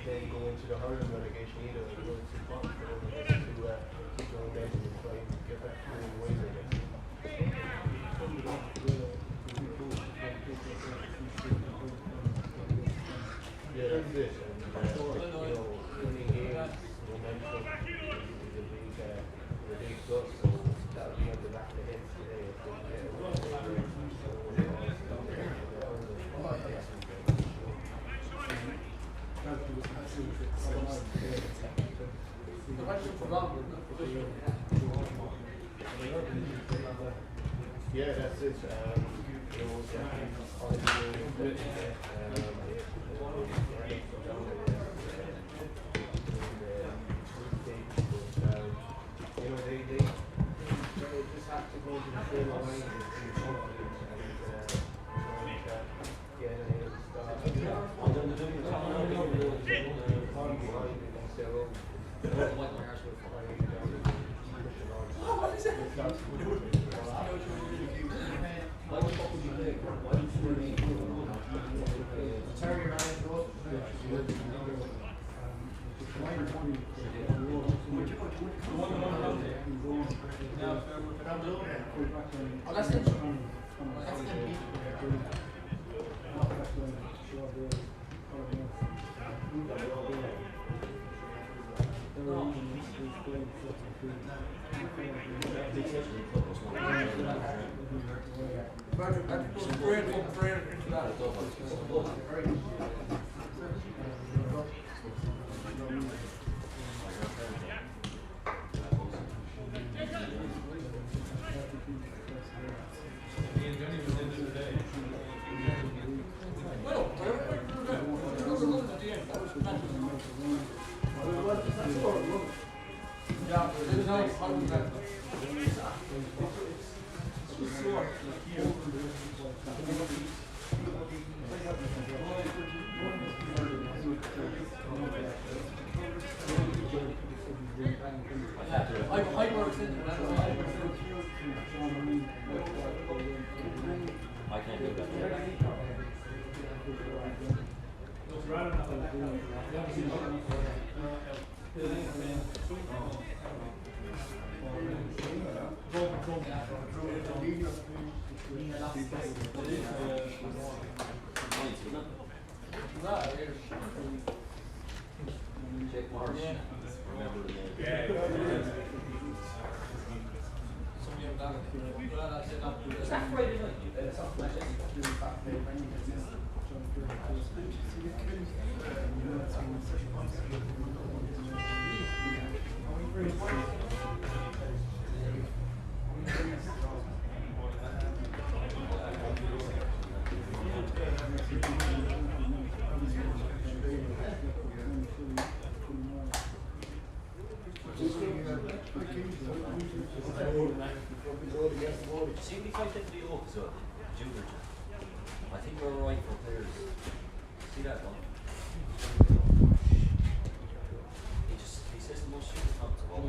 Then go into the hurling relegation either. It's important for them to keep their momentum and try and get back to the ways again. Yeah, that's it. And winning games, momentum is a big plus. So that'll be on the back of the heads today. Yeah, that's it. They just have to go to the same line and confidence and get ahead of the start. I can't do that. Jake Marsh. Remember the name. Is that Friday night? See, we fight into the oak as well, junior. I think we're right for players. See that one? He says the most shooting tops of all.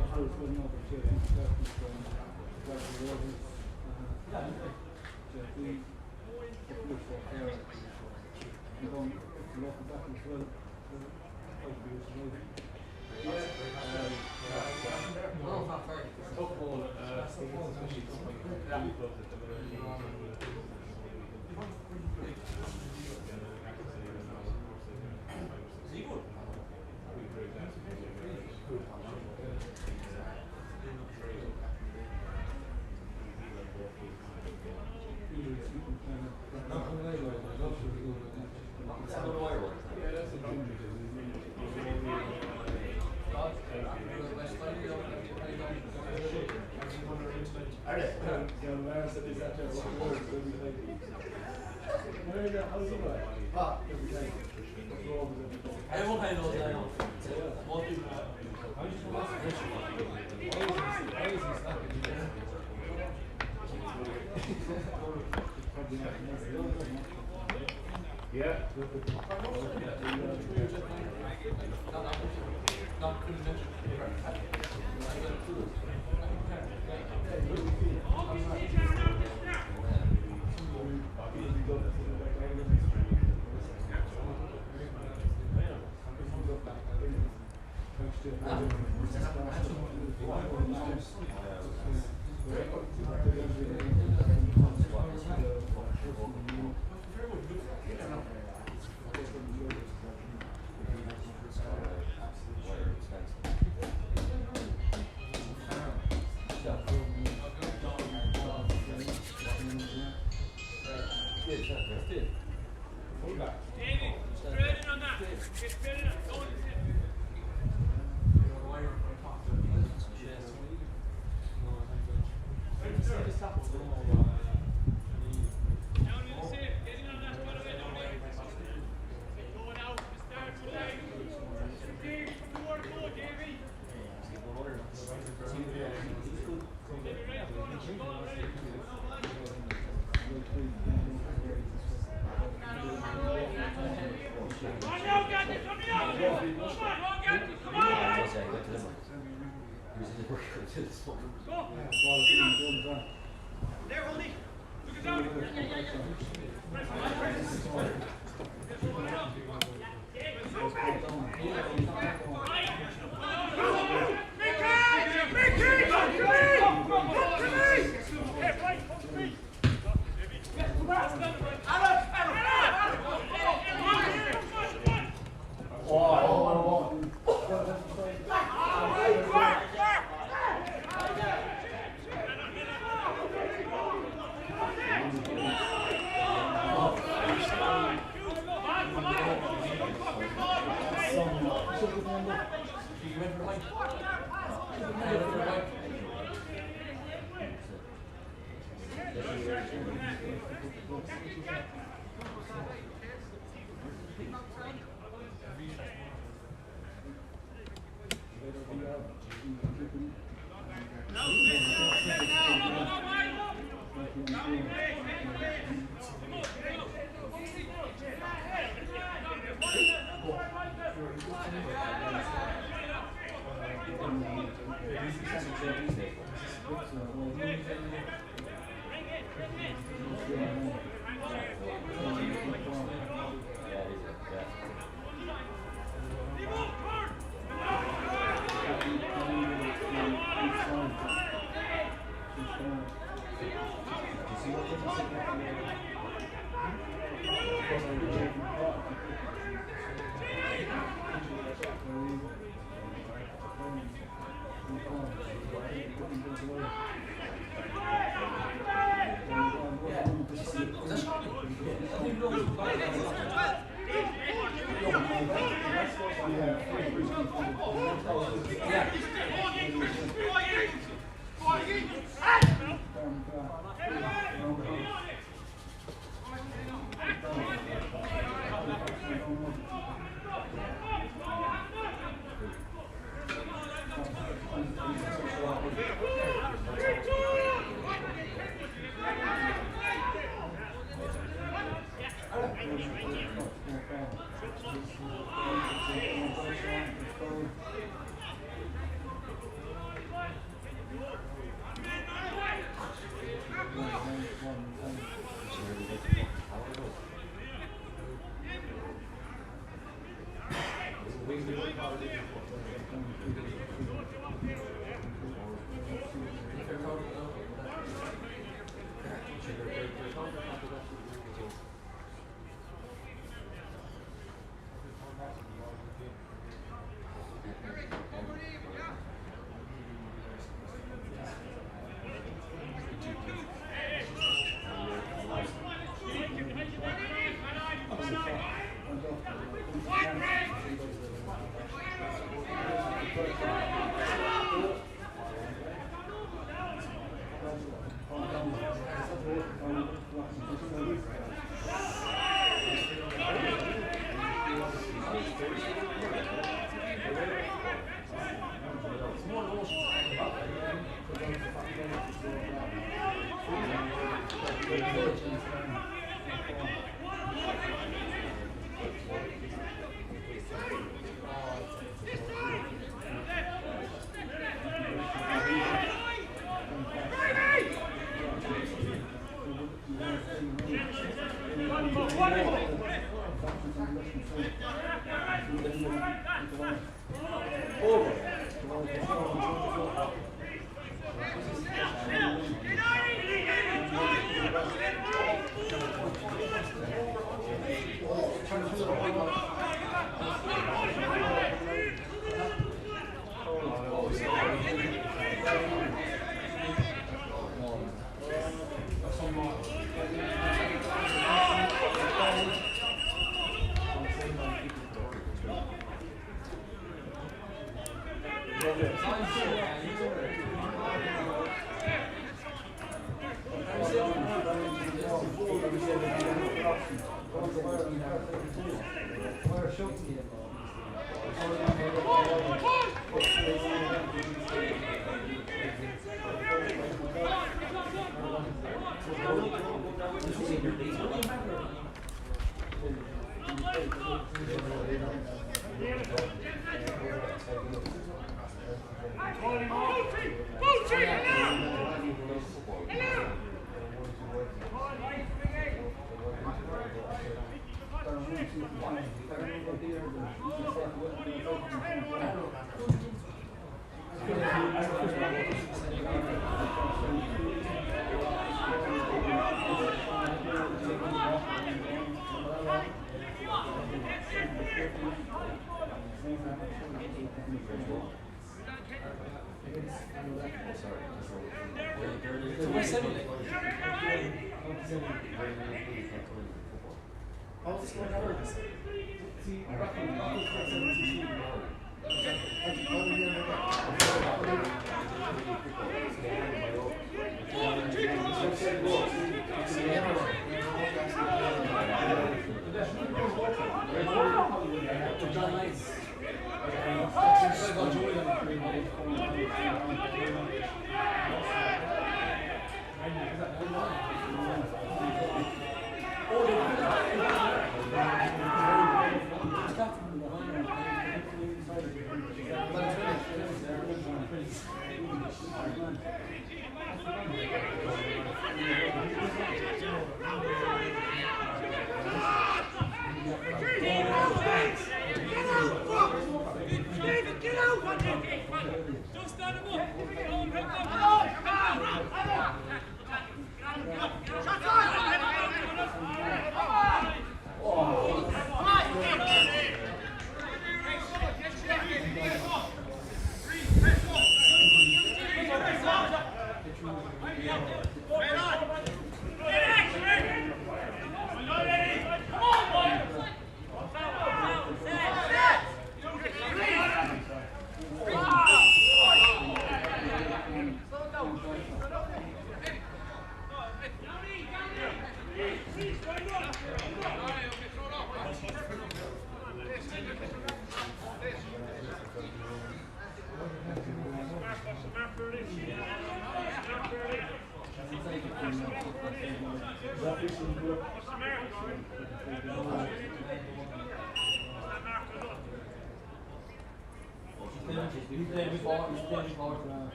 Gracias.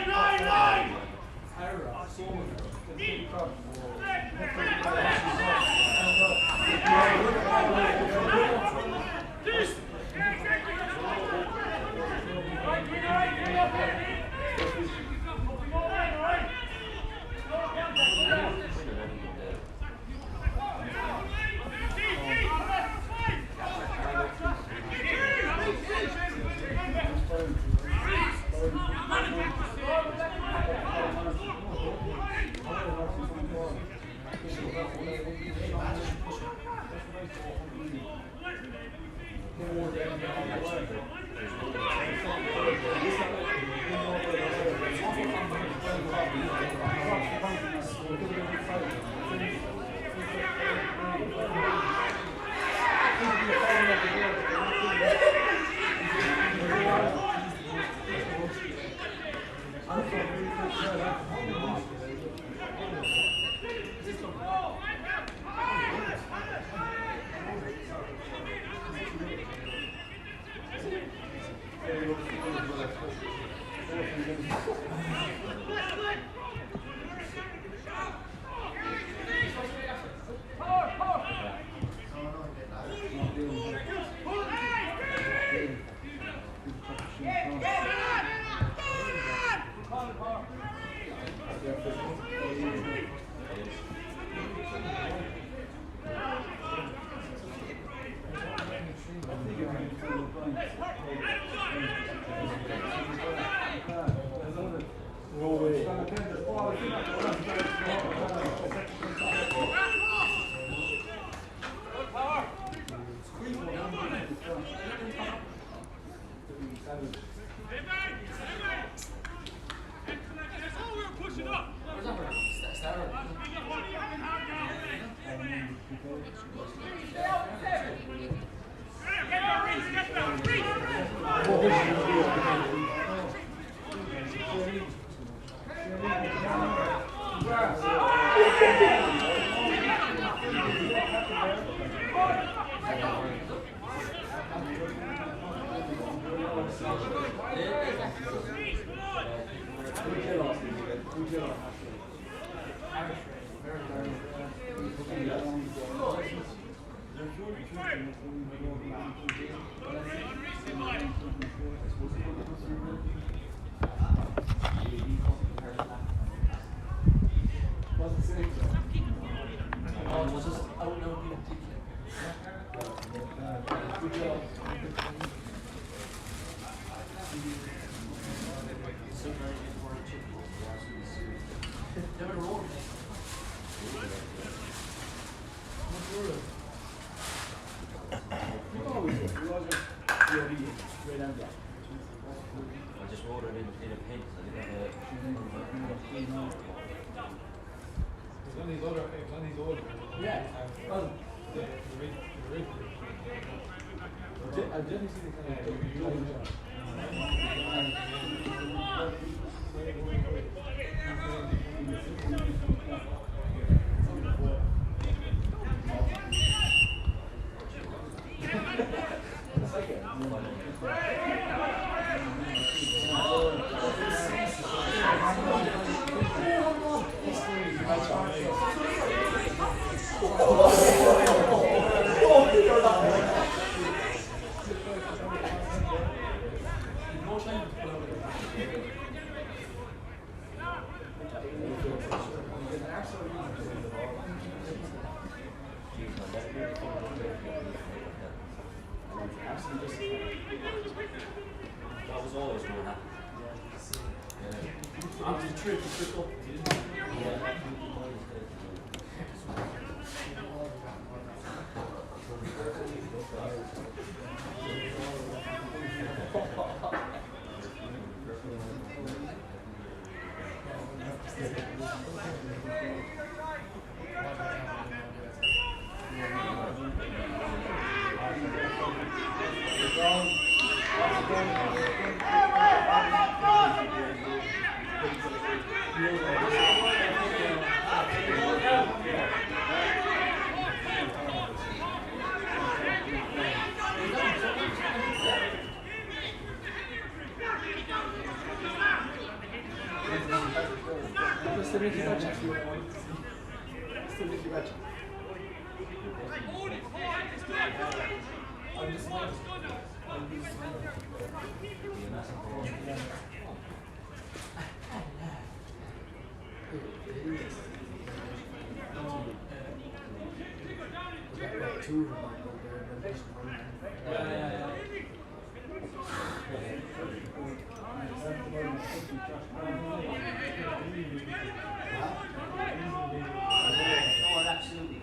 Nine! I just wrote it in a pen, so I didn't have It's on these older. Yeah. Well, The original. I definitely see the kind of that was always going to happen. I'm just tricky, trickle. Just to make it still Nicky Ratchet. I'm just not. Absolutely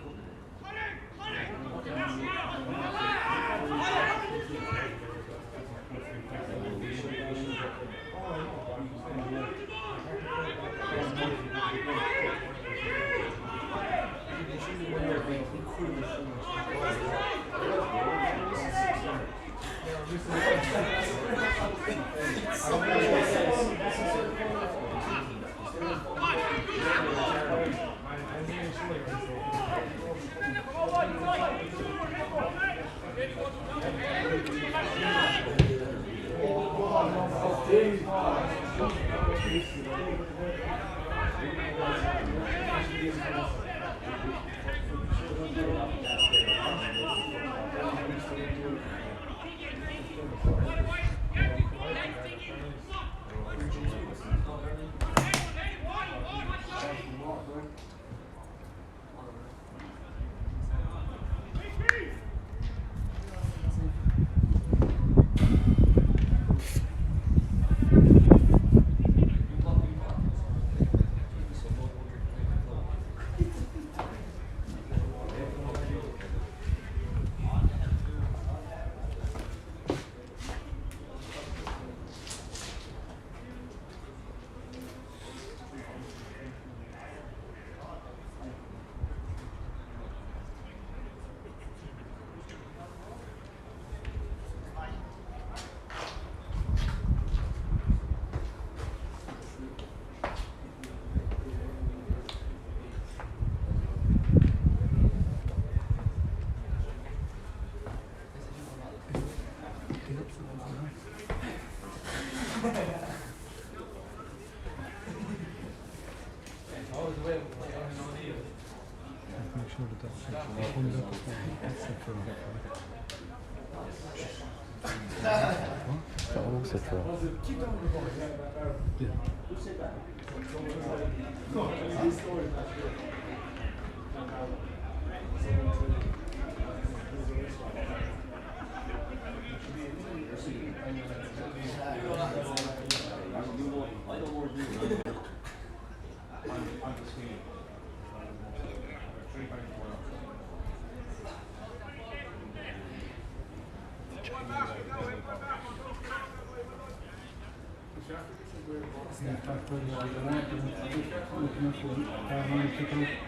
couldn't.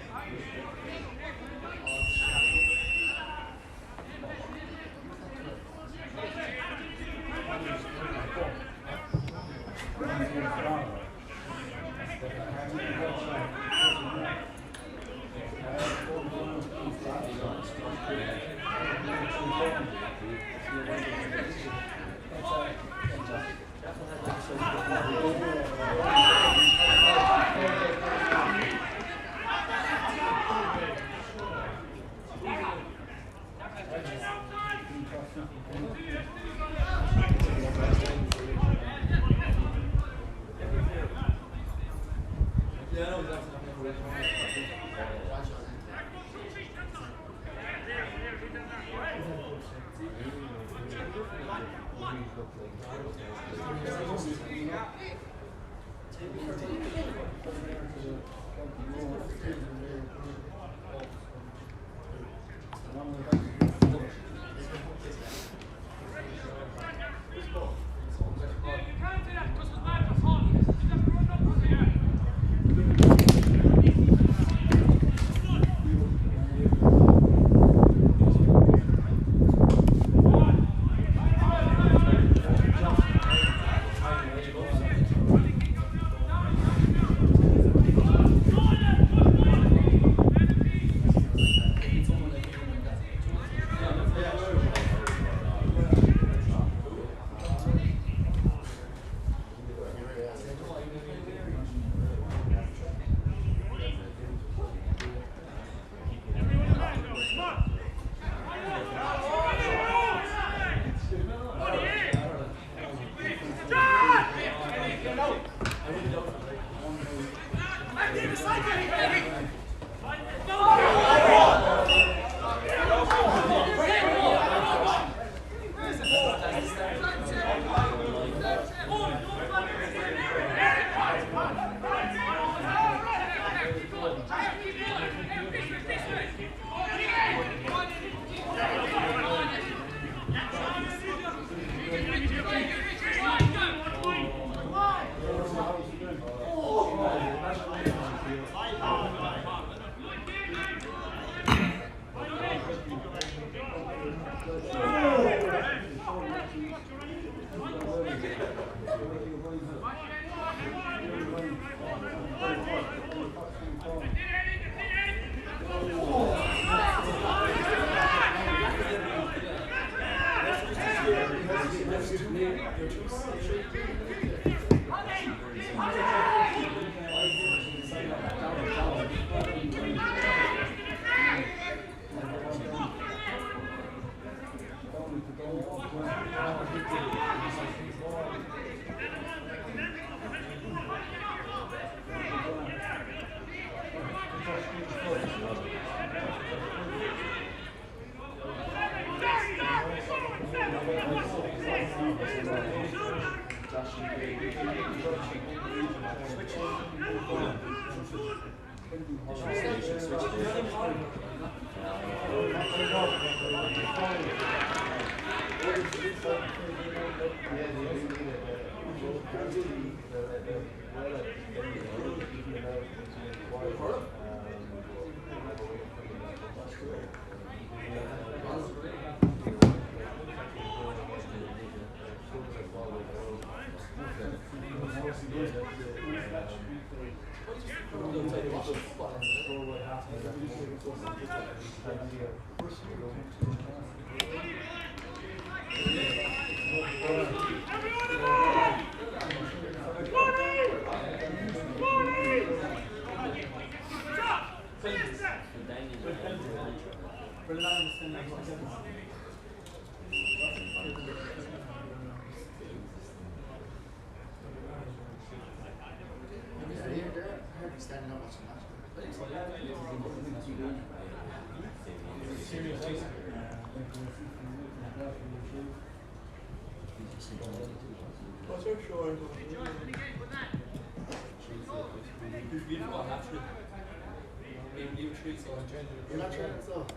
You're not trying to sell.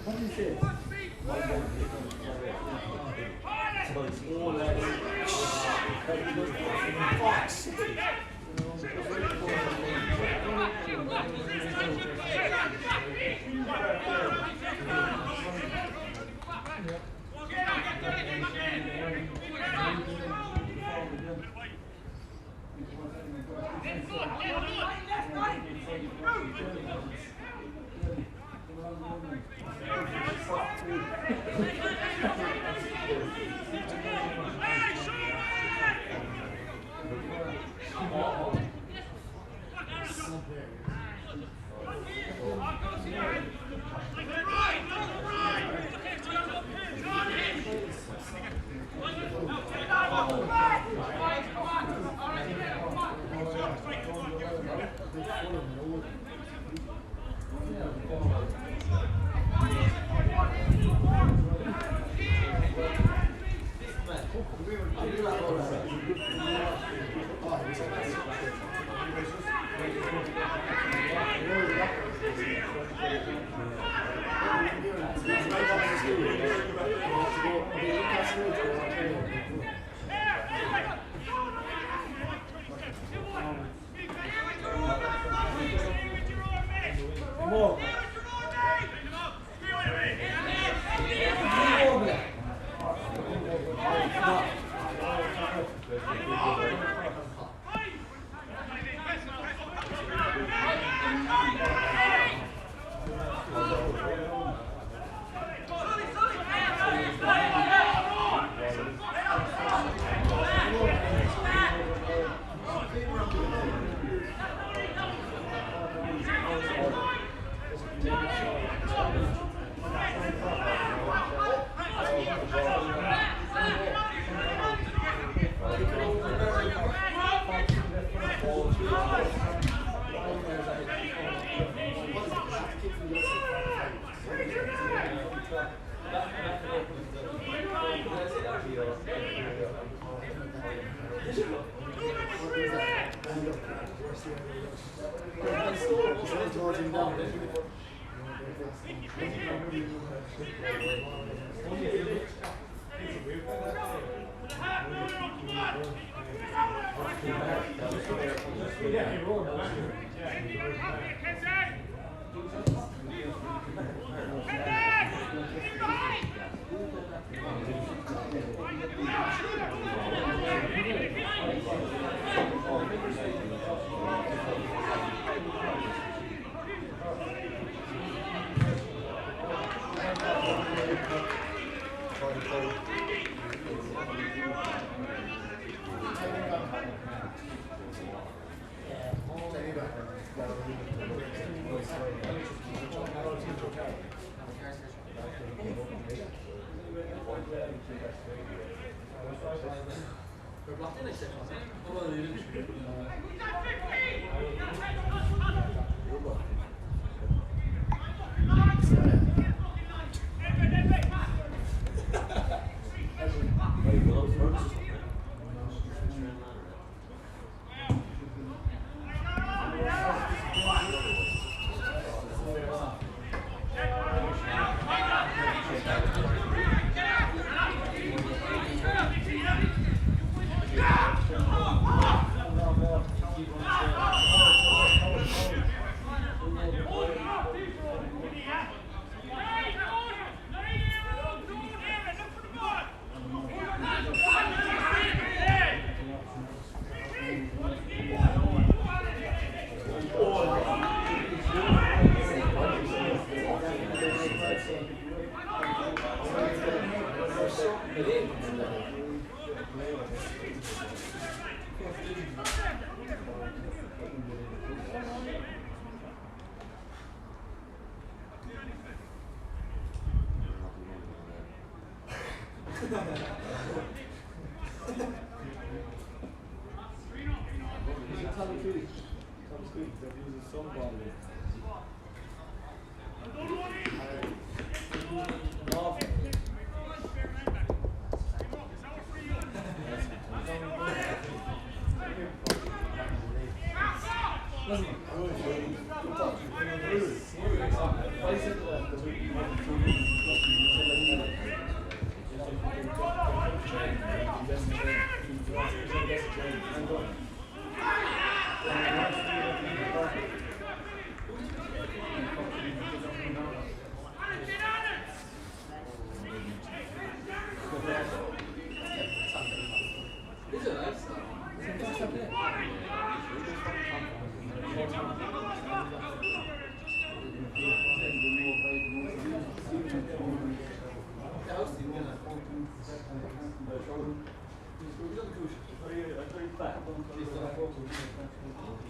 What is it?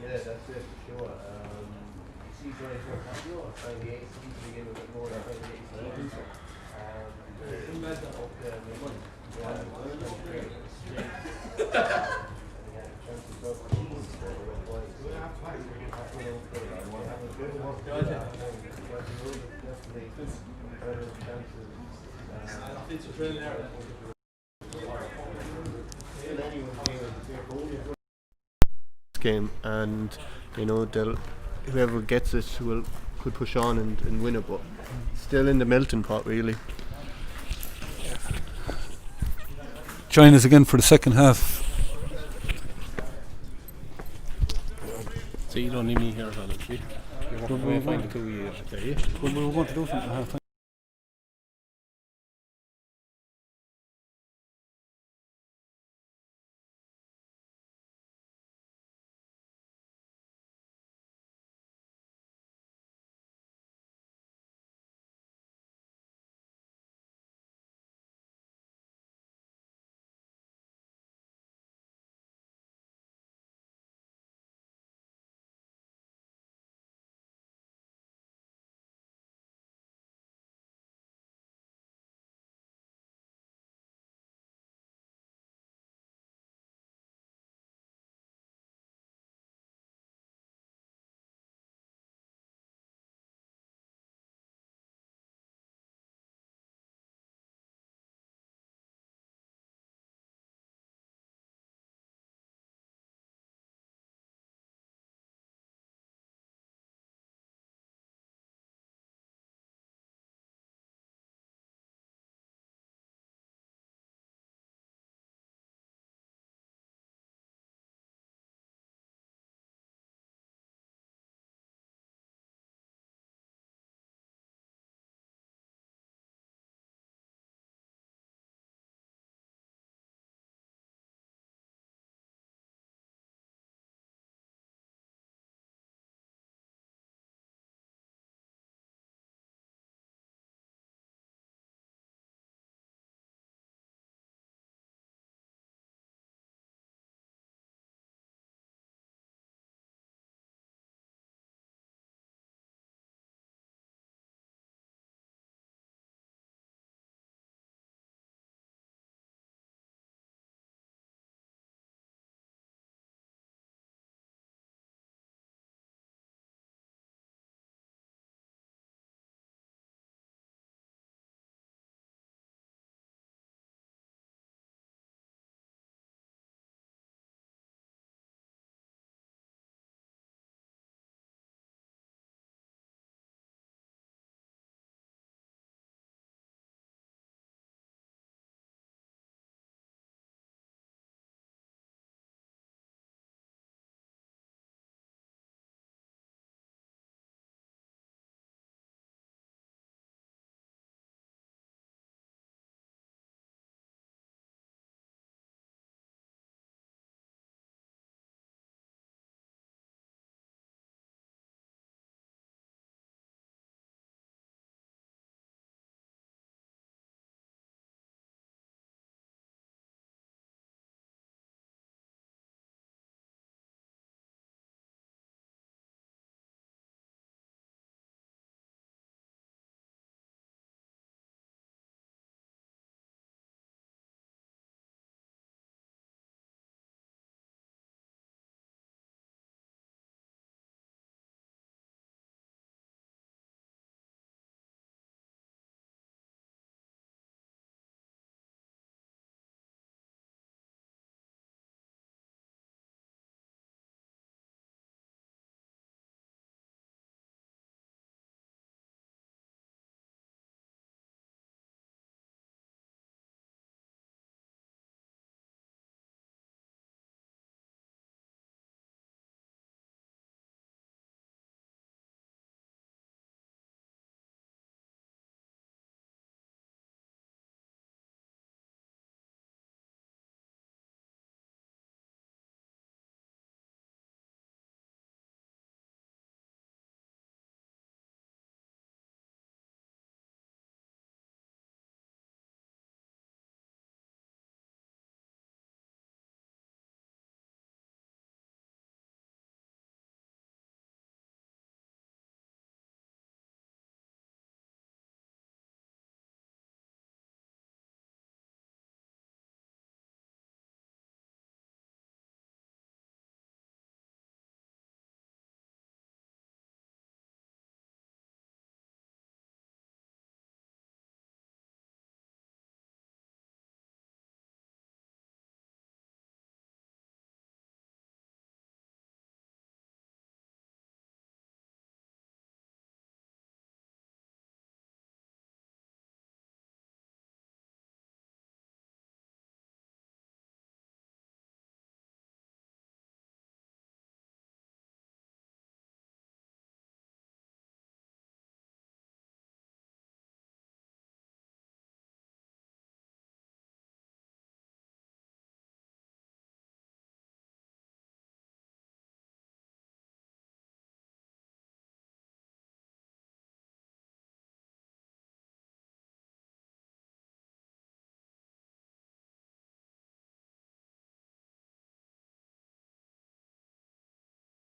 Yeah, that's it for sure. Season is what trying the eight season to give a bit more than the eight season. Game, and you know they'll whoever gets it could push on and win it, but still in the melting pot really. Join us again for the second half. So you don't need me here, honestly. You're working fine the 2 years, okay? Well, we were going to do something at half time.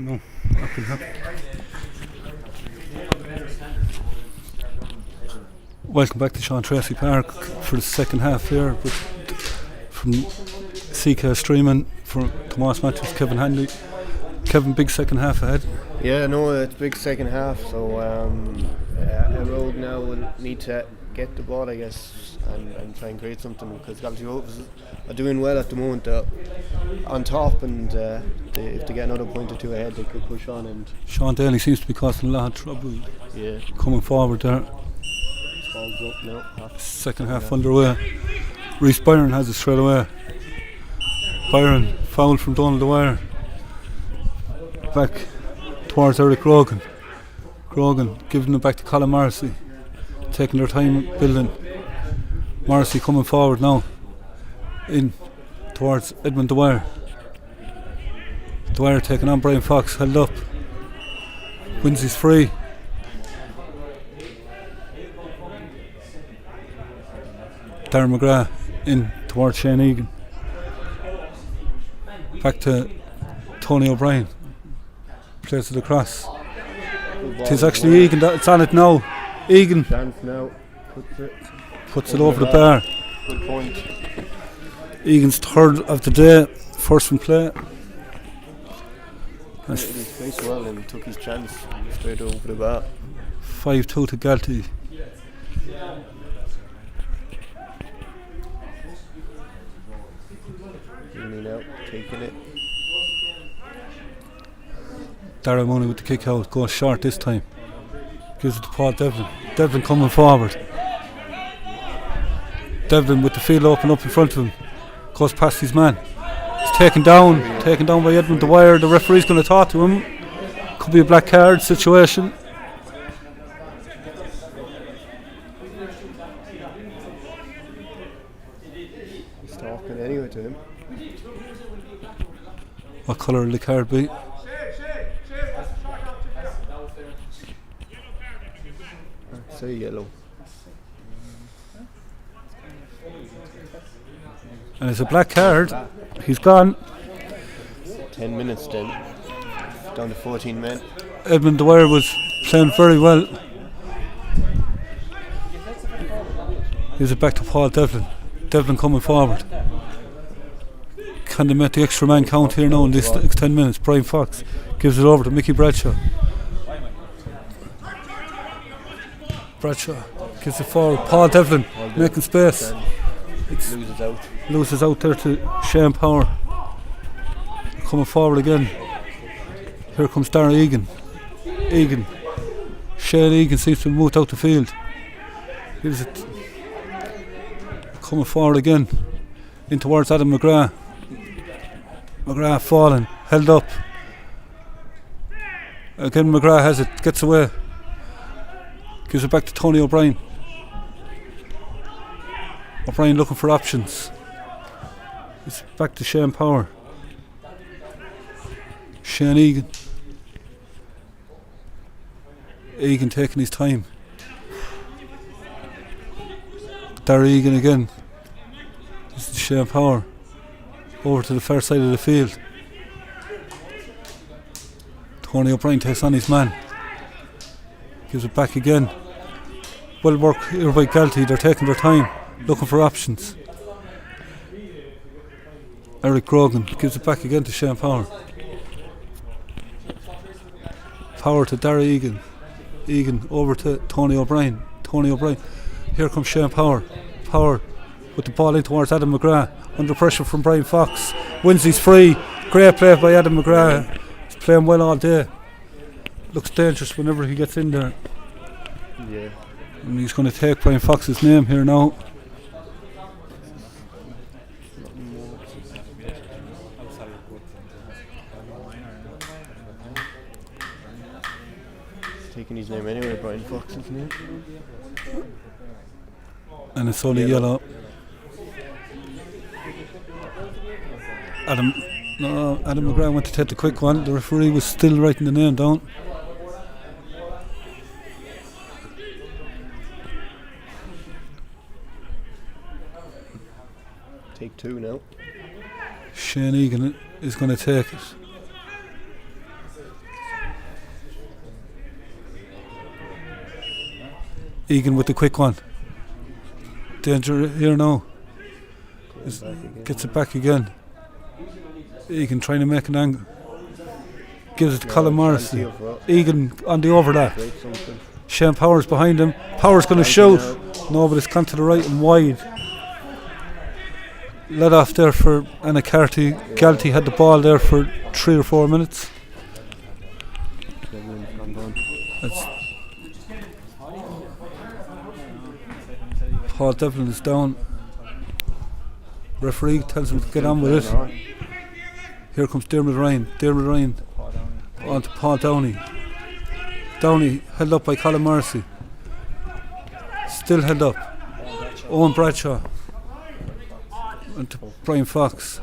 No, not gonna happen. Welcome back to Seán Treacy Park for the second half here from CK streaming for Tomas Matthews, Kevin Hanley. Kevin, big second half ahead. Yeah, no, it's big second half, so Road now will need to get the ball, I guess, and try and create something, because Galtee Rovers are doing well at the moment. They're on top, and if they get another point or two ahead, they could push on. And Sean Daly seems to be causing a lot of trouble coming forward there. Ball's up now. Second half underway. Reece Byron has it straight away. Byron fouled from Donohill the wire. Back towards Eric Grogan. Grogan giving it back to Colin Morrissey. Taking their time building. Morrissey coming forward now. In towards Edmund Dwyer. Dwyer taking on Brian Fox, held up. Winsley's free. Darren McGrath in towards Shane Egan. Back to Tony O'Brien. Plays it across. It is actually Egan that's on it now. Egan Chance now. puts it over the bar. Good point. Egan's third of the day, first from play. He placed well and took his chance straight over the bar. 5-2 to Galtee. Now taking it. Darren Mooney with the kick out, goes short this time. Gives it to Paul Devlin. Devlin coming forward. Devlin with the field open up in front of him. Goes past his man. He's taken down by Edmund Dwyer. The referee's going to talk to him. Could be a black card situation. He's talking anyway to him. What colour will the card be? Say yellow. And it's a black card. He's gone. 10 minutes then. Down to 14 men. Edmund Dwyer was playing very well. Gives it back to Paul Devlin. Devlin coming forward. Can they make the extra man count here now in this next 10 minutes? Brian Fox gives it over to Mickey Bradshaw. Bradshaw gives it forward. Paul Devlin making space. Loses out there to Shane Power. Coming forward again. Here comes Darren Egan. Shane Egan seems to have moved out the field. Gives it. Coming forward again. In towards Adam McGrath. McGrath falling. Held up. Again McGrath has it. Gets away. Gives it back to Tony O'Brien. O'Brien looking for options. It's back to Shane Power. Shane Egan. Egan taking his time. Darry Egan again. This is Shane Power. Over to the far side of the field. Tony O'Brien takes on his man. Gives it back again. Well work here by Galtee. They're taking their time, looking for options. Eric Grogan gives it back again to Shane Power. Power to Darry Egan. Egan over to Tony O'Brien. Here comes Shane Power. Power with the ball in towards Adam McGrath. Under pressure from Brian Fox. Winsley's free. Great play by Adam McGrath. He's playing well all day. Looks dangerous whenever he gets in there. Yeah. And he's going to take Brian Fox's name here now. Taking his name anyway, Brian Fox, isn't it? And it's only yellow. Adam McGrath went to take the quick one. The referee was still writing the name down. Take two now. Shane Egan is going to take it. Egan with the quick one. Danger here now. Gets it back again. Egan trying to make an angle. Gives it to Colin Morrissey. Egan on the overlap. Seán Powers behind him. Powers going to shoot. No, but it's gone to the right and wide. Let off there for Annacarty. Galtee had the ball there for 3 or 4 minutes. That's Paul Devlin is down. Referee tells him to get on with it. Here comes Dermot Ryan. Dermot Ryan on to Paul Downey. Downey held up by Colin Morrissey. Still held up. Owen Bradshaw. And to Brian Fox.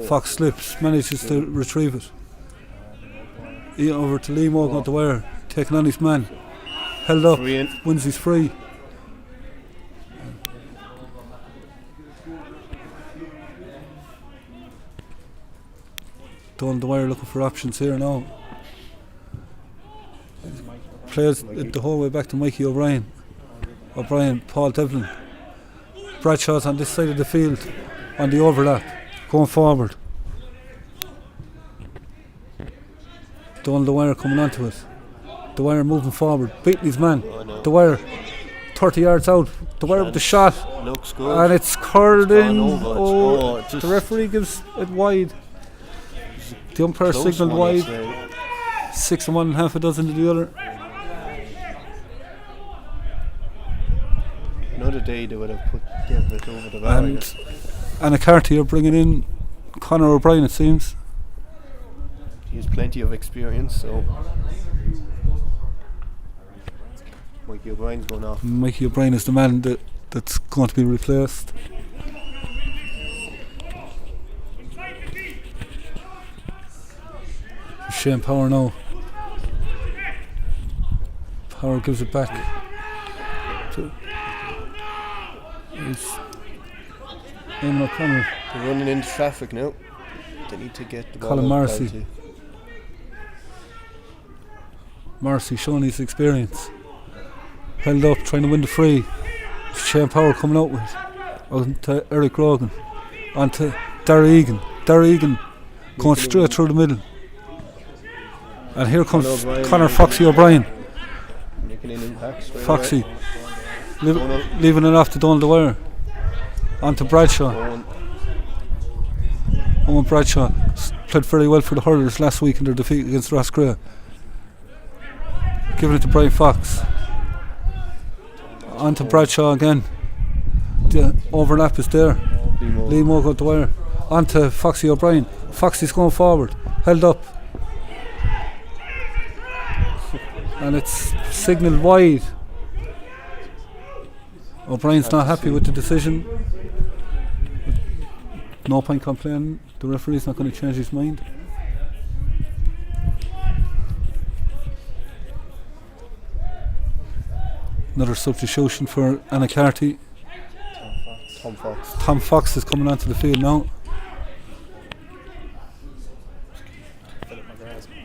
Fox slips, manages to retrieve it. Over to Lee Morgan at the wire, taking on his man. Held up, wins his free. Down the wire looking for options here now. Plays it the whole way back to Mikey O'Brien. Paul Devlin. Bradshaw's on this side of the field on the overlap, going forward. Down the wire coming onto it. The wire moving forward, beating his man. The wire 30 yards out. The wire with the shot. Looks good. And it's curled in. Oh, The referee gives it wide. The umpire signalled wide. 6 and 1 and half a dozen to the other. Another day they would have given it over the bar. And Annacarty are bringing in Conor O'Brien, it seems. He has plenty of experience, so Mikey O'Brien's going off. Mikey O'Brien is the man that's going to be replaced. Seán Power now. Power gives it back to Eamon O'Connor. They're running into traffic now. They need to get the ball. Colin out Morrissey. Galtee. Morrissey showing his experience. Held up, trying to win the free. Seán Power coming out with out to Eric Rogan. On to Darragh Egan. Darragh Egan going straight through the middle. And here comes Conor Foxy O'Brien. Making an impact straight Foxy away. leaving it off to Donohill the wire. On to Bradshaw. Owen Bradshaw played very well for the Hurlers last week in their defeat against Rosscrea. Giving it to Brian Fox. On to Bradshaw again. The overlap is there. Lee Moore got the wire. On to Foxy O'Brien. Foxy's going forward. Held up. And it's signalled wide. O'Brien's not happy with the decision. No point complaining. The referee's not going to change his mind. Another substitution for Annacarty. Tom Fox is coming onto the field now.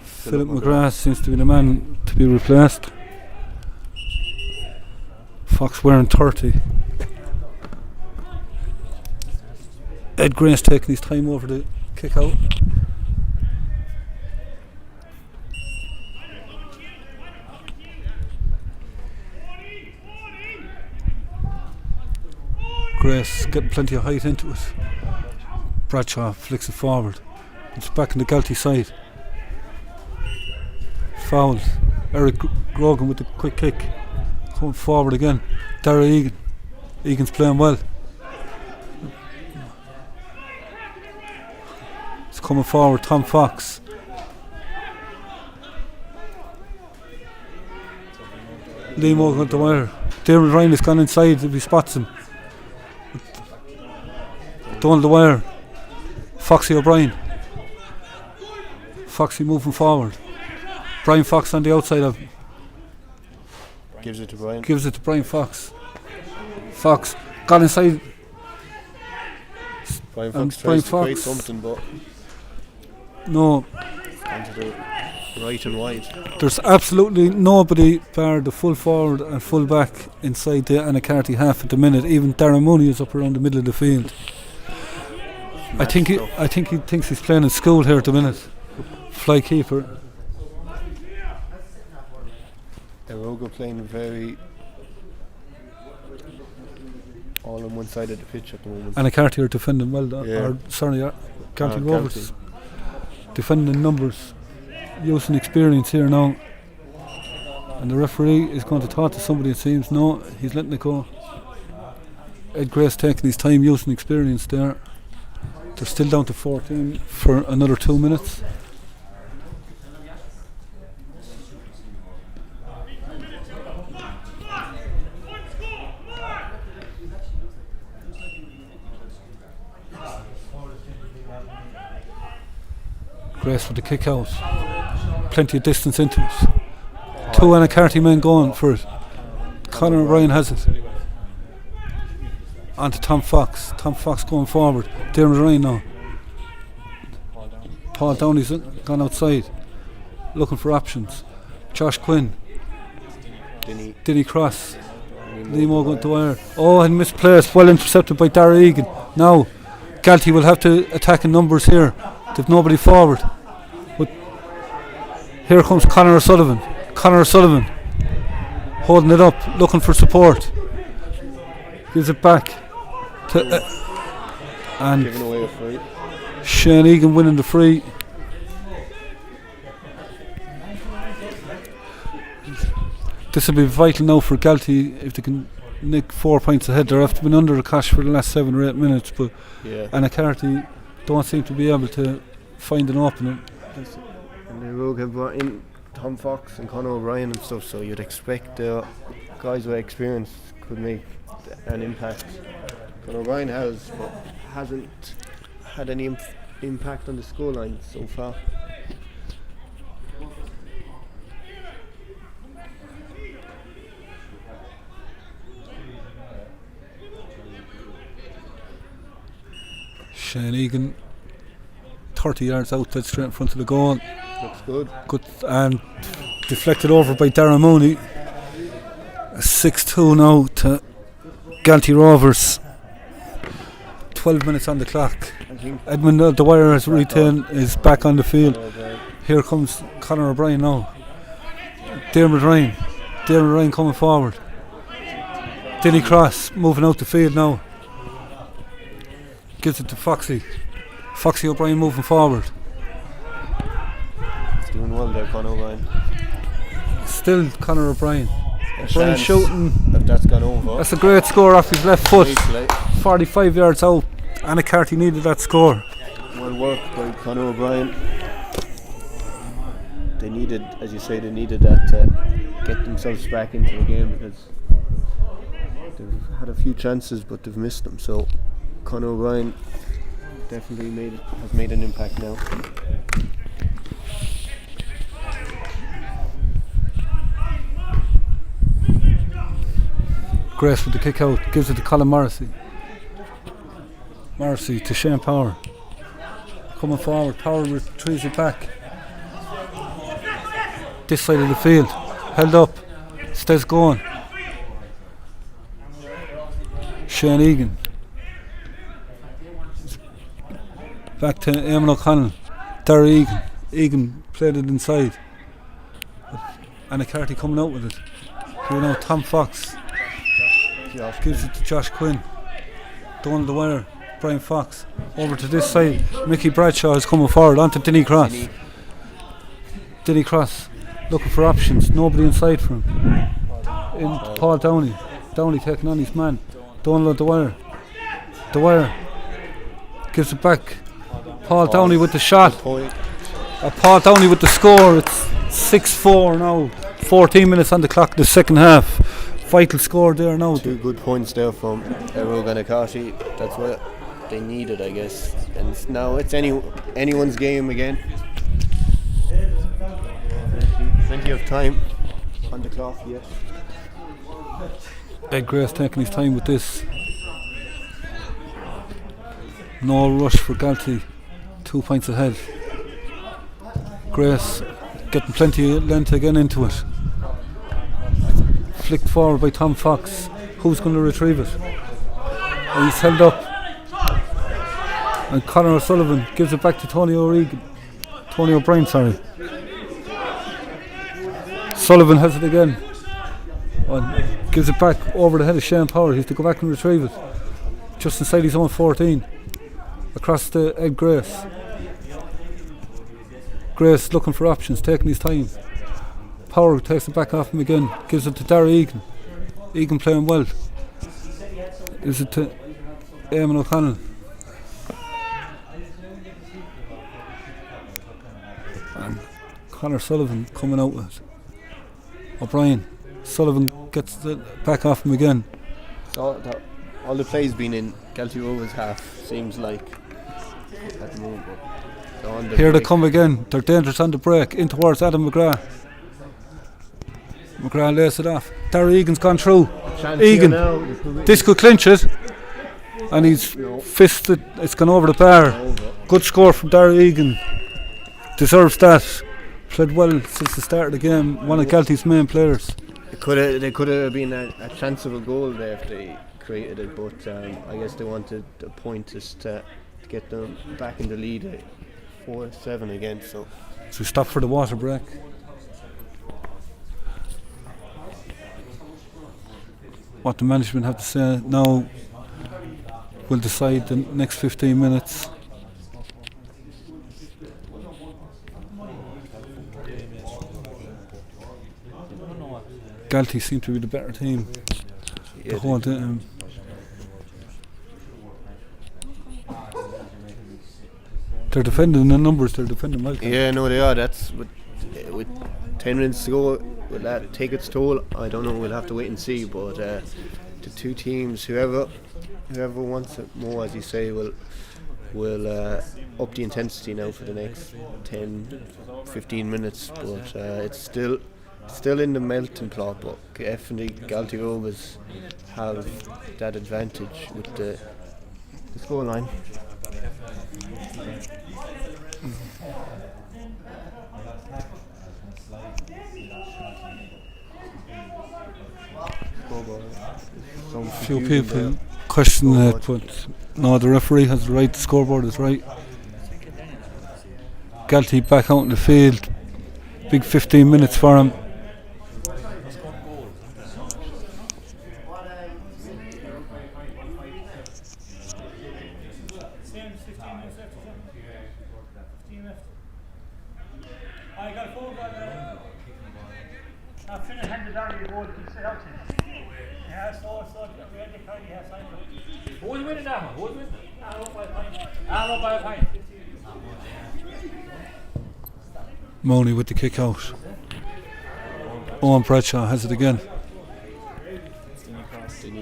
Philip McGrath seems to be the man to be replaced. Fox wearing 30. Ed Gray's taking his time over the kick out. Grace getting plenty of height into it. Bradshaw flicks it forward. It's back in the Galtee side. Foul. Eric Grogan with the quick kick. Coming forward again. Darragh Egan. Egan's playing well. It's coming forward. Tom Fox. Lee Morgan at the wire. Dermot Ryan has gone inside if he spots him. Down the wire. Foxy O'Brien. Foxy moving forward. Brian Fox on the outside of him. Gives it to Brian. Gives it to Brian Fox. Fox got inside. Brian And Fox Brian tries to create Fox- something, but No, can't do it. right and wide. There's absolutely nobody bar the full forward and full back inside the Annacarty half at the minute. Even Darren Mooney is up around the middle of the field. I think he thinks he's playing in school here at the minute. Fly keeper. Éire playing very all on one side of the pitch at the moment. Annacarty are defending well. Galtee Rovers defending numbers, using experience here now. And the referee is going to talk to somebody, it seems. No, he's letting it go. Ed Grace taking his time, using experience there. They're still down to 14 for another 2 minutes. Grace with the kick out. Plenty of distance into it. Two Annacarty men going for it. Conor O'Brien has it. On to Tom Fox. Tom Fox going forward. Dermot Ryan now. Paul Downey's gone outside. Looking for options. Josh Quinn. Denny Cross. Nemo going to Éire. Oh, and misplaced. Well intercepted by Dara Egan. Now, Galtee will have to attack in numbers here. They've nobody forward. But here comes Conor O'Sullivan. Conor O'Sullivan holding it up, looking for support. Gives it back to and Giving away a free. Seán Egan winning the free. This will be vital now for Galtee if they can nick 4 points ahead. They've been under the cash for the last 7 or 8 minutes, but Annacarty don't seem to be able to find an opening. And the Rogue have brought in Tom Fox and Conor O'Brien and stuff, so you'd expect guys with experience could make an impact. Conor O'Brien has, but hasn't had any impact on the scoreline so far. Seán Egan 30 yards out, dead straight in front of the goal. Looks good. Good, and deflected over by Darren Mooney. 6-2 now to Galtee Rovers. 12 minutes on the clock. Edmund Dwyer has retained, is back on the field. Here comes Conor O'Brien now. Dermot Ryan coming forward. Denny Cross moving out the field now. Gives it to Foxy O'Brien moving forward. He's doing well there, Conor O'Brien. Still Conor O'Brien shooting. If that's gone over. That's a great score off his left foot. 45 yards out. Annacarty needed that score. Well worked by Conor O'Brien. They needed, as you say, that to get themselves back into the game, because they've had a few chances but they've missed them. So Conor O'Brien definitely has made an impact now. Grace with the kick out, gives it to Colin Morrissey. Morrissey to Shane Power. Coming forward, Power with Treacy back. This side of the field, held up, stays going. Seán Egan. Back to Eamon O'Connell. Dara Egan played it inside. Annacarty coming out with it. Here now, Tom Fox gives it to Josh Quinn. Donohill the wire. Brian Fox over to this side. Mickey Bradshaw is coming forward onto Denny Cross. Denny Cross looking for options. Nobody inside for him. In Paul Downey. Downey taking on his man. Donohill the wire. The wire gives it back. Paul Downey with the shot. Paul Downey with the score. It's 6-4 now. 14 minutes on the clock. The second half. Vital score there now. 2 good points there from Éire and Carty. That's what they needed, I guess. And now it's anyone's game again. Plenty of time on the clock yet. Ed Grace taking his time with this. No rush for Galtee. 2 points ahead. Grace getting plenty of length again into it. Flicked forward by Tom Fox. Who's going to retrieve it? And he's held up. And Conor O'Sullivan gives it back to Tony O'Brien, sorry. Sullivan has it again. And gives it back over the head of Seán Power. He has to go back and retrieve it. Just inside his own 14. Across to Ed Grace. Grace looking for options, taking his time. Power takes it back off him again, gives it to Darragh Egan. Egan playing well. Gives it to Eamon O'Connell. And Conor Sullivan coming out with it. O'Brien. Sullivan gets it back off him again. All the plays been in Galtee Rovers half, seems like, at the moment. But Here they come again. They're dangerous on the break. In towards Adam McGrath. McGrath lays it off. Darragh Egan's gone through. Egan. This could clinch it. And he's fisted. It's gone over the bar. Good score from Darragh Egan. Deserves that. Played well since the start of the game. One of Galtee's main players. They could have been a chance of a goal there if they created it, but I guess they wanted a point just to get them back in the lead at 4-7 again. So we stop for the water break. What the management have to say now will decide the next 15 minutes. Galtee seem to be the better team. The whole time. They're defending the numbers. They're defending well. Yeah, no, they are. That's with 10 minutes to go. Will that take its toll? I don't know. We'll have to wait and see. But the two teams, whoever wants it more, as you say, will up the intensity now for the next 10-15 minutes. But it's still in the melting pot. But definitely Galtee Rovers have that advantage with the score line. Few people question that, but no, the referee has the right. The scoreboard is right. Galtee back out in the field. Big 15 minutes for him. Mooney with the kick out. Owen Bradshaw has it again.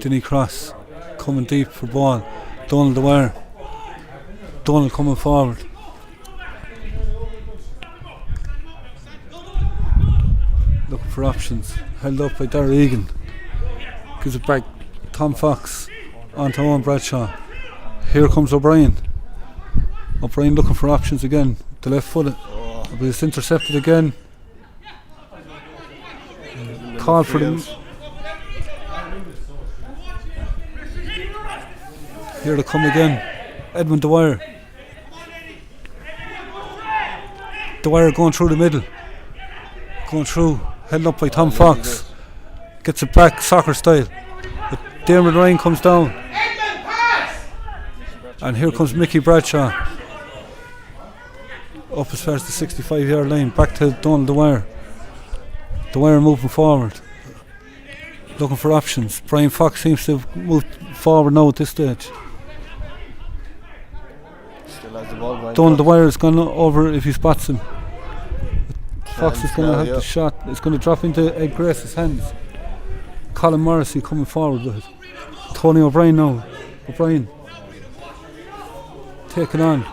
Denny Cross coming deep for ball. Donald Dwyer. Donald coming forward. Looking for options. Held up by Darragh Egan. Gives it back. Tom Fox onto Owen Bradshaw. Here comes O'Brien. O'Brien looking for options again. The left foot. But it's intercepted again. Call for them. Here they come again. Edmund Dwyer. Dwyer going through the middle. Going through. Held up by Tom Fox. Gets it back soccer style. But Dermot Ryan comes down. And here comes Mickey Bradshaw. Up as far as the 65-yard line. Back to Donald Dwyer. Dwyer moving forward. Looking for options. Brian Fox seems to have moved forward now at this stage. Still has the ball. Donald Dwyer is going over if he spots him. Fox is going to have the shot. It's going to drop into Ed Grace's hands. Colin Morrissey coming forward with it. Tony O'Brien now. O'Brien taking on.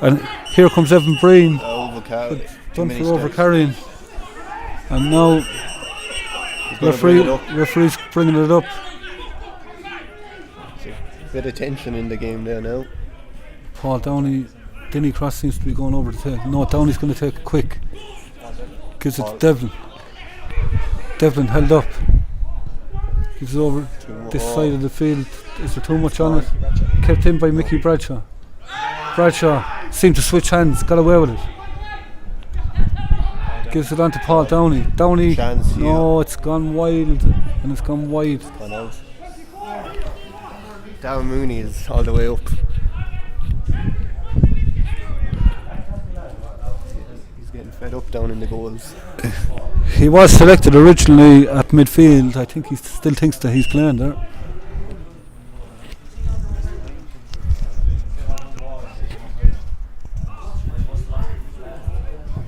And here comes Evan Breen. Done for overcarrying. And now referee's bringing it up. Bit of tension in the game there now. Paul Downey, Denny Cross seems to be going over to take. No, Downey's going to take it quick. Gives it to Devlin. Devlin held up. Gives it over this side of the field. Is there too much on it? Kept in by Mickey Bradshaw. Bradshaw seemed to switch hands, got away with it. Gives it on to Paul Downey. Downey, Chance, no, it's gone wild, and it's gone wide. Gone out. Darren Mooney is all the way up. He's getting fed up down in the goals. He was selected originally at midfield. I think he still thinks that he's playing there.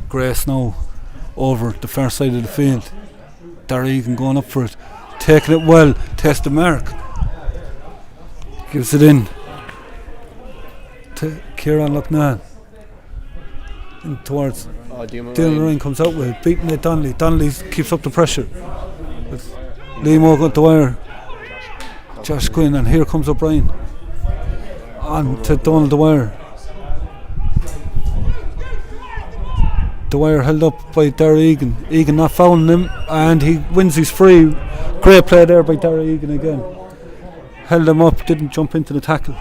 Grace now over the far side of the field. Darry Egan going up for it, taking it well, test the mark, gives it in to Kieran Loughnane, in towards Dylan Ryan, comes out with it, beating it Donnelly. Donnelly keeps up the pressure. Liam Ogan to wire, Josh Quinn, and here comes O'Brien on to Donald Dwyer. Dwyer held up by Darry Egan. Egan not fouling him, and he wins his free. Great play there by Darry Egan again. Held him up, didn't jump into the tackle.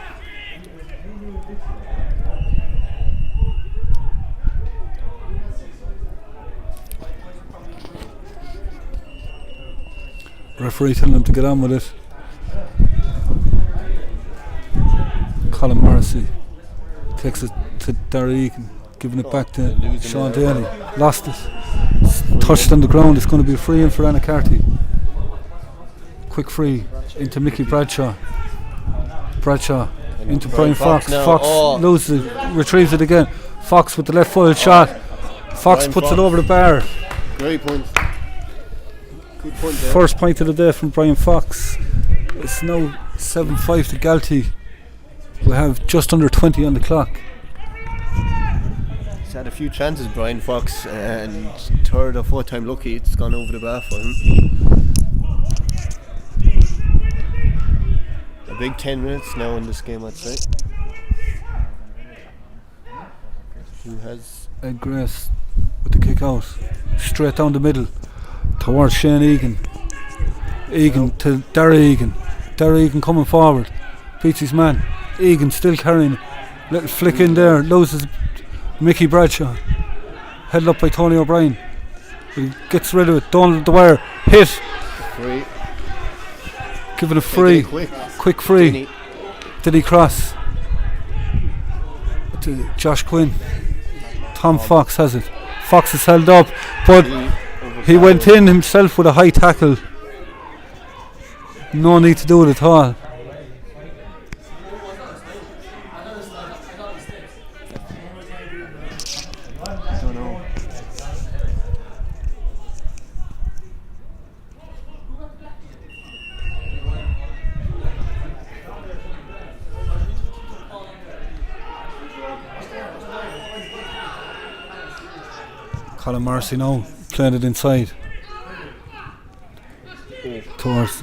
Referee telling him to get on with it. Colin Morrissey takes it to Darry Egan, giving it back to Seán Daly. Lost it. It's touched on the ground. It's going to be a free in for Annacarty. Quick free into Mickey Bradshaw. Bradshaw into Brian Fox. Fox loses it, retrieves it again. Fox with the left foot shot. Fox Brian puts Fox. it over the bar. Great point. Good point there. First point of the day from Brian Fox. It's now 7-5 to Galtee. We have just under 20 on the clock. He's had a few chances, Brian Fox, and third or fourth time lucky it's gone over the bar for him. A big 10 minutes now in this game, I'd say. Who has Ed Grace with the kick out, straight down the middle towards Shane Egan. Egan to Darry Egan. Darry Egan coming forward, beats his man. Egan still carrying, little flick in there, loses Mickey Bradshaw. Held up by Tony O'Brien. He gets rid of it. Donald Dwyer hit. free? Give it a free. Quick free. Dini. Did he cross? To Josh Quinn. Tom Fox has it. Fox is held up, but he went in himself with a high tackle. No need to do it at all. Don't know. Colin Morrissey now playing it inside towards.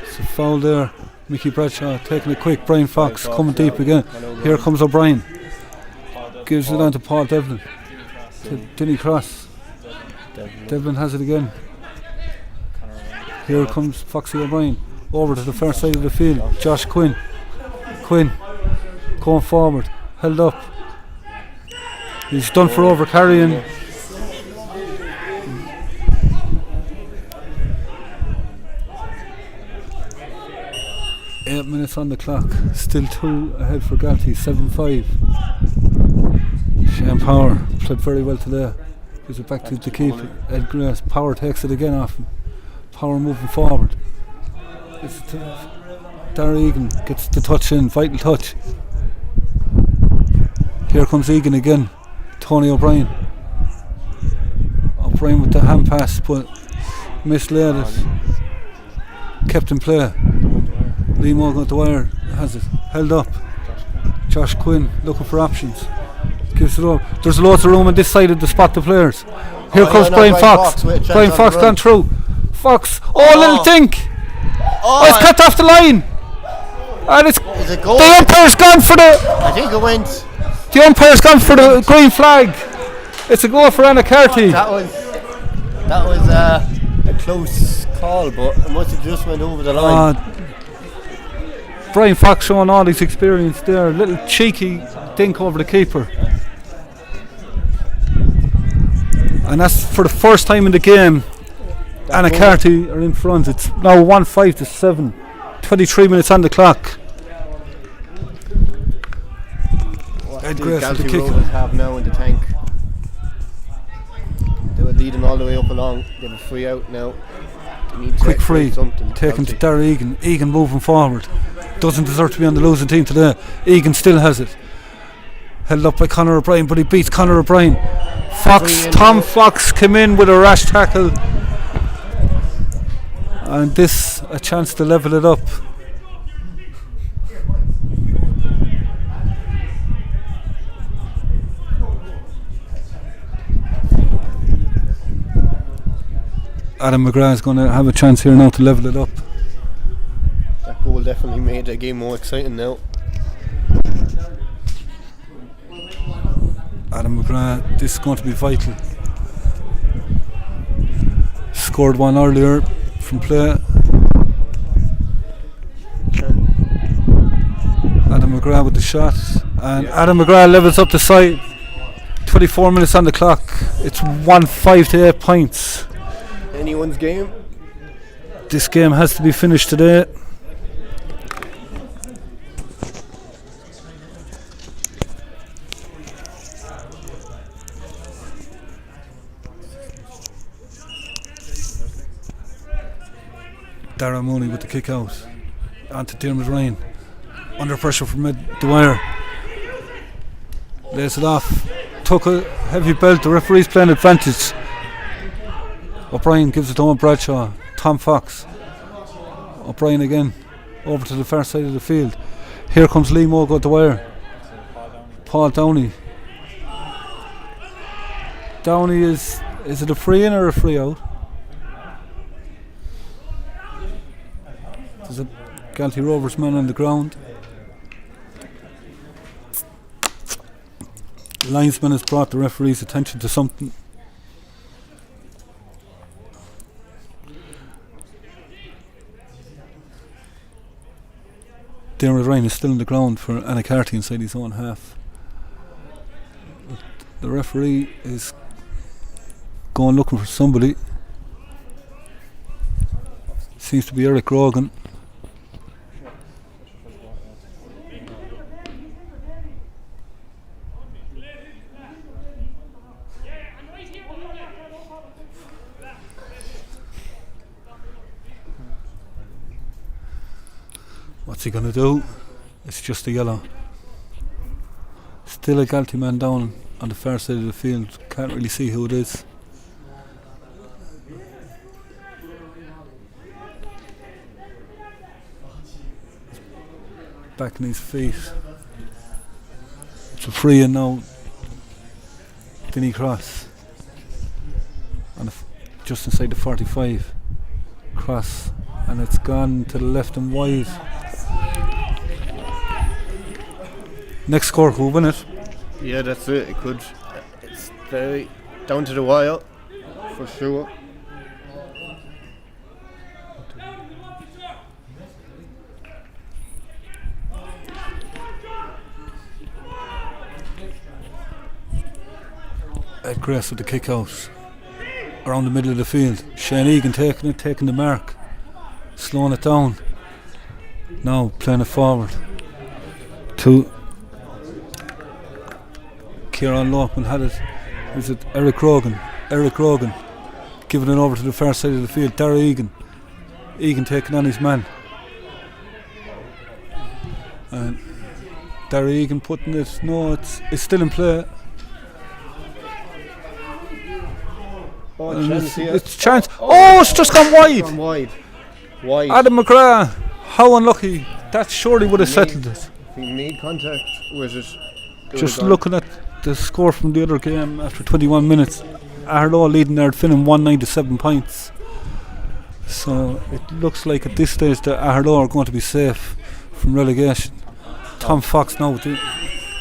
It's a foul there. Mickey Bradshaw taking it quick. Brian Fox coming deep again. Here comes O'Brien. Gives it on to Paul Devlin. To Dinny Cross. Devlin has it again. Here comes Foxy O'Brien. Over to the far side of the field. Josh Quinn. Quinn going forward. Held up. He's done for over carrying. Eight minutes on the clock. Still 2 ahead for Galtee. 7-5. Shane Power played very well today. Gives it back to the keeper. Ed Grace. Power takes it again off him. Power moving forward. It's Darry Egan gets the touch in. Vital touch. Here comes Egan again. Tony O'Brien. O'Brien with the hand pass, but mislaid it. Kept in play. Liam Ogan Dwyer has it. Held up. Josh Quinn looking for options. Gives it up. There's loads of room on this side of the spot the players. Here comes Brian Fox. Brian Fox gone through. Fox. Oh, little dink. Oh, it's cut off the line. And it's Is it goal? the umpire's gone for the. I think it went. The umpire's gone for the green flag. It's a goal for Annacarty. That was a close call, but it must have just went over the line. Brian Fox showing all his experience there. A little cheeky dink over the keeper. And that's for the first time in the game. Annacarty are in front. It's now 1-5-7. 23 minutes on the clock. Galtee Rovers have now in the tank. They were leading all the way up along. They have a free out now. They need to Quick free, something. taken to Darragh Egan. Egan moving forward. Doesn't deserve to be on the losing team today. Egan still has it. Held up by Conor O'Brien, but he beats Conor O'Brien. Tom Fox came in with a rash tackle. And this a chance to level it up. Adam McGrath is going to have a chance here now to level it up. That goal definitely made the game more exciting now. Adam McGrath, this is going to be vital. Scored one earlier from play. Adam McGrath with the shot, and Adam McGrath levels up the side. 24 minutes on the clock. It's 1-5 to 8 points. Anyone's game. This game has to be finished today. Darragh Mooney with the kick out. Onto Dermot Ryan. Under pressure from Dwyer. Lays it off. Took a heavy belt. The referee's playing advantage. O'Brien gives it to Bradshaw. Tom Fox. O'Brien again. Over to the far side of the field. Here comes Lee Mogo Dwyer. Paul Downey. Downey is it a free in or a free out? There's a Galtee Rovers man on the ground. The linesman has brought the referee's attention to something. Dermot Ryan is still on the ground for Annacarty inside his own half. The referee is going looking for somebody. Seems to be Eric Grogan. What's he going to do? It's just a yellow. Still a Galtee man down on the far side of the field. Can't really see who it is. Back on his feet. It's a free in now. Dinny cross. And just inside the 45. Cross. And it's gone to the left and wide. Next score, who win it? Yeah, that's it. It could. It's very down to the wire, for sure. Ed Grace with the kick out around the middle of the field. Seán Egan taking the mark, slowing it down. Now playing it forward to Kieran Lockman had it. Is it Eric Grogan? Eric Grogan giving it over to the far side of the field. Darragh Egan. Egan taking on his man. And Darragh Egan putting it. No, it's still in play. It's chance. Oh, it's just gone wide. Wide. Adam McGrath. How unlucky. That surely would have settled it. If he made contact with it. Just looking at the score from the other game after 21 minutes, Arlo leading there at Finnan 197 points. So it looks like at this stage that Arlo are going to be safe from relegation. Tom Fox now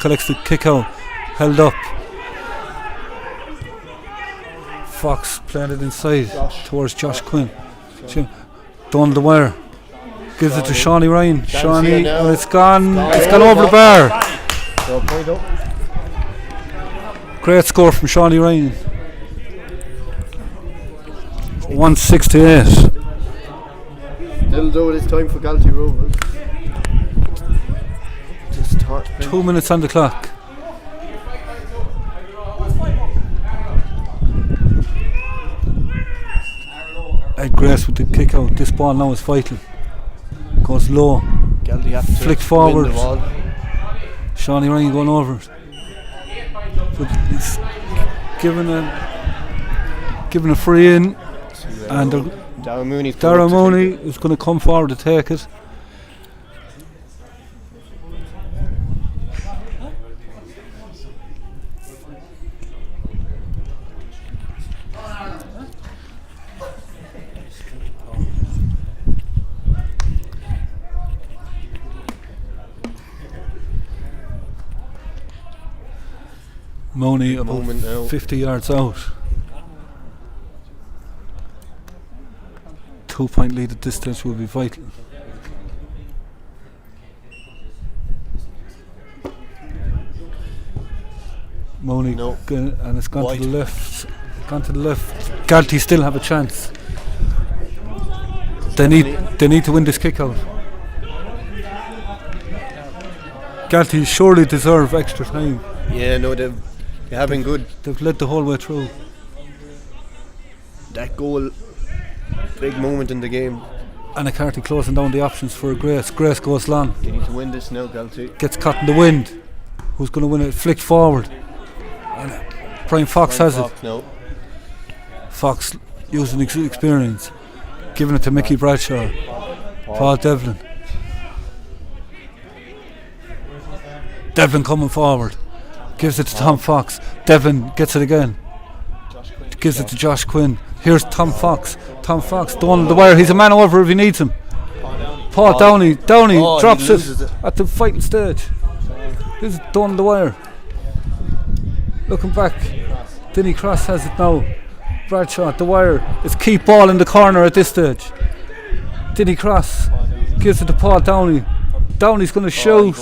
collects the kick out. held up. Fox playing it inside towards Josh Quinn. Down the wire. Gives it to Shawnee Ryan. Shawnee, and it's gone over the bar. So point up. Great score from Shawnee Ryan. 168. Still though it is time for Galtee Rovers. Just 2 minutes on the clock. Ed Grace with the kick out. This ball now is vital. Goes low. Galtee have to Flick win forward. the ball. Shawnee Ryan going over it. But he's given a free in, and Darragh Mooney is going to come forward to take it. Mooney about 50 yards out. 2-point lead at this stage will be vital. Mooney and it's gone to the left. Galtee still have a chance. They need to win this kick out. Galtee surely deserve extra time. Yeah, no, they have been good. They've led the whole way through. That goal, big moment in the game. Annacarty closing down the options for Grace. Grace goes long. They need to win this now, Galtee. Gets caught in the wind. Who's going to win it? Flicked forward. And Brian Fox has it. No. Fox using experience. Giving it to Mickey Bradshaw. Paul Devlin. Devlin coming forward. Gives it to Tom Fox. Devlin gets it again. Gives it to Josh Quinn. Here's Tom Fox. Tom Fox down the wire. He's a man over if he needs him. Paul Downey drops it at the final stage. This is down the wire. Looking back. Denny Cross has it now. Bradshaw at the wire. It's keep ball in the corner at this stage. Denny Cross gives it to Paul Downey. Downey's going to shoot.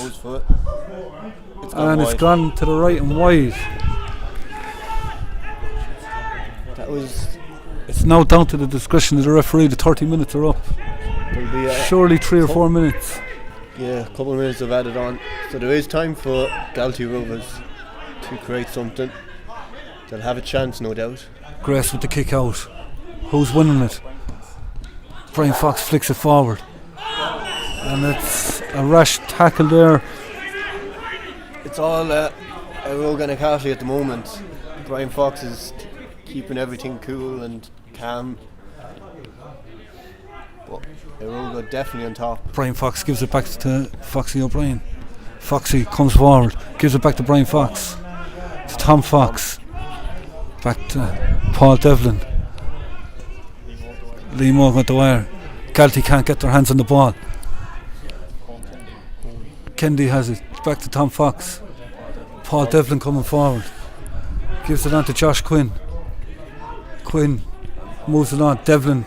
And it's gone to the right and wide. It's now down to the discretion of the referee. The 30 minutes are up. Surely 3 or 4 minutes. Yeah, a couple of minutes have added on. So there is time for Galtee Rovers to create something. They'll have a chance, no doubt. Grace with the kick out. Who's winning it? Brian Fox flicks it forward. And it's a rash tackle there. It's all Annacarty at the moment. Brian Fox is keeping everything cool and calm. But Éire definitely on top. Brian Fox gives it back to Foxy O'Brien. Foxy comes forward, gives it back to Brian Fox. To Tom Fox. Back to Paul Devlin. Lee Morgan at the wire. Galtee can't get their hands on the ball. Kendi has it. Back to Tom Fox. Paul Devlin coming forward. Gives it on to Josh Quinn. Quinn moves it on. Devlin,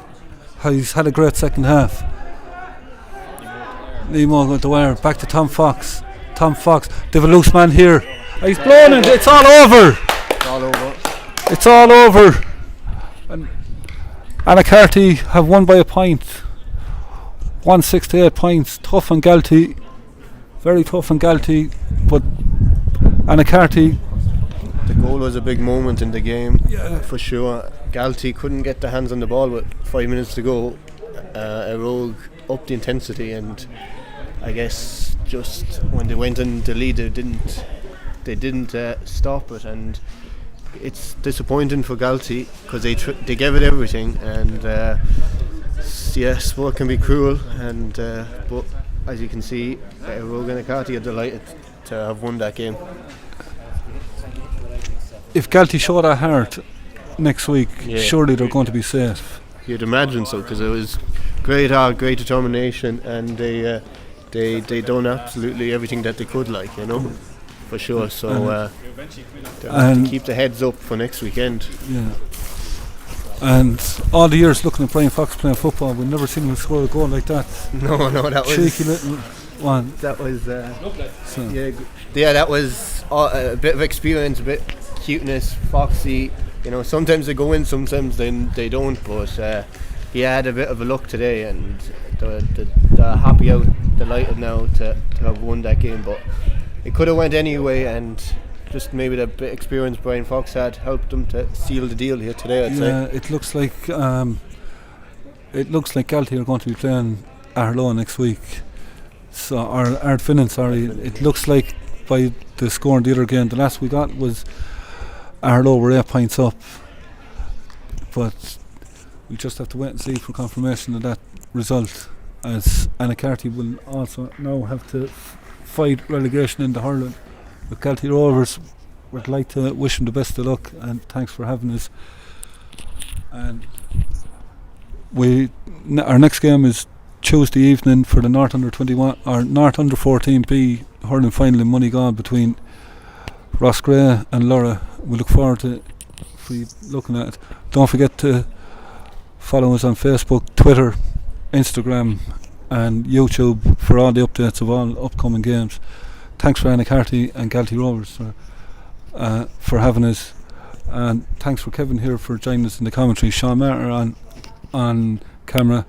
he's had a great second half. Lee Morgan at the wire. Back to Tom Fox. Tom Fox. They have a loose man here. He's blown it. It's all over. It's all over. And Annacarty have won by a point. 168 points. Tough on Galtee. Very tough on Galtee. But Annacarty. The goal was a big moment in the game, for sure. Galtee couldn't get their hands on the ball with 5 minutes to go. Éire upped the intensity, and I guess just when they went in the lead, they didn't stop it, and it's disappointing for Galtee because they gave it everything, and sport can be cruel, and but as you can see, Éire and Carty are delighted to have won that game. If Galtee show that heart next week, surely they're going to be safe. You'd imagine so, because it was great heart, great determination, and they done absolutely everything that they could, for sure. So and keep the heads up for next weekend. yeah. And all the years looking at Brian Fox playing football, we've never seen him score a goal like that. No, that was Cheeky little one. that was So, yeah, that was a bit of experience, a bit cuteness, foxy. You know, sometimes they go in, sometimes they don't. But he had a bit of a luck today, and they're happy out, delighted now to have won that game. But it could have went anyway, and just maybe the bit of experience Brian Fox had helped them to seal the deal here today, I'd say. it looks like Galtee are going to be playing Éire next week. So or Ardfinnan, sorry. It looks like by the score in the other game, the last we got was Éire were 8 points up, but we just have to wait and see for confirmation of that result, as Annacarty will also now have to fight relegation into hurling. But Galtee Rovers would like to wish them the best of luck, and thanks for having us. And our next game is Tuesday evening for the North Under 21 or North Under 14B hurling final in Donohill between Roscrea and Laura. We look forward to looking at it. Don't forget to follow us on Facebook, Twitter, Instagram and YouTube for all the updates of all upcoming games. Thanks for Annacarty and Galtee Rovers for having us, and thanks for Kevin here for joining us in the commentary. Seán Martyr on camera,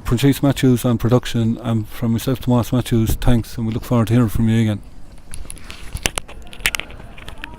Treacy Matthews on production, and from myself, Tomas Matthews, thanks, and we look forward to hearing from you again.